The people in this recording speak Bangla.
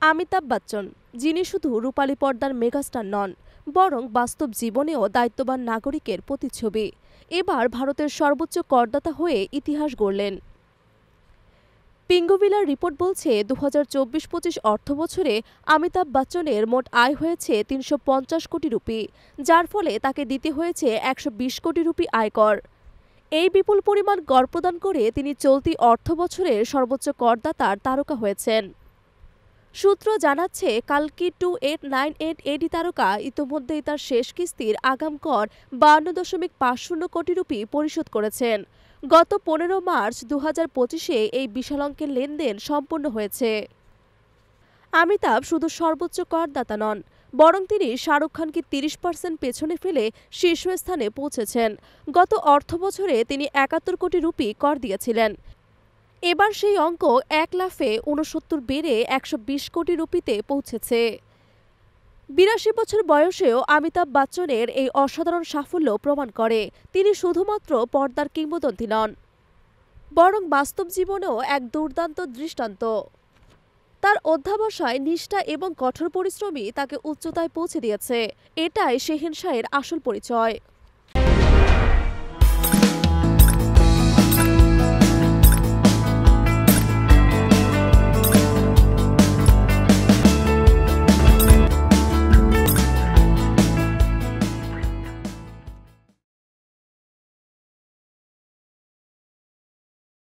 অমিতাভ বচ্চন, যিনি শুধু রূপালী পর্দার মেগাস্টার নন, বরং বাস্তব জীবনেও দায়িত্ববান নাগরিকের প্রতিচ্ছবি। এবার ভারতের সর্বোচ্চ করদাতা হয়ে ইতিহাস গড়লেন। পিঙ্গোভিলার রিপোর্ট বলছে ২০২৪-২৫ অর্থবছরে অমিতাভ বচ্চনের মোট আয় হয়েছে ৩৫০ কোটি রুপি, যার ফলে তাকে দিতে হয়েছে ১২০ কোটি রুপি আয়কর। এই বিপুল পরিমাণ কর প্রদান করে তিনি চলতি অর্থবছরের সর্বোচ্চ করদাতার তারকা হয়েছেন। সূত্র জানাচ্ছে, কালকি 2898 এডি তারকা ইতোমধ্যেই তার শেষ কিস্তির আগাম কর ৫২.৫০ কোটি রুপি পরিশোধ করেছেন। গত ১৫ মার্চ ২০২৫-এ এই বিশাল অঙ্কের লেনদেন সম্পন্ন হয়েছে। অমিতাভ শুধু সর্বোচ্চ করদাতা নন, বরং তিনি শাহরুখ খানকে ৩০% পেছনে ফেলে শীর্ষস্থানে পৌঁছেছেন। গত অর্থবছরে তিনি ৭১ কোটি রুপি কর দিয়েছিলেন। এবার সেই অঙ্ক ১ লাফে ৬৯ বেড়ে ১২০ কোটি রুপিতে পৌঁছেছে। ৮২ বছর বয়সেও অমিতাভ বচ্চনের এই অসাধারণ সাফল্য প্রমাণ করে তিনি শুধুমাত্র পর্দার কিংবদন্তি নন, বরং বাস্তব জীবনেও এক দুর্দান্ত দৃষ্টান্ত। তার অধ্যাবসায়, নিষ্ঠা এবং কঠোর পরিশ্রমই তাকে উচ্চতায় পৌঁছে দিয়েছে। এটাই শেহেনশাহের আসল পরিচয়।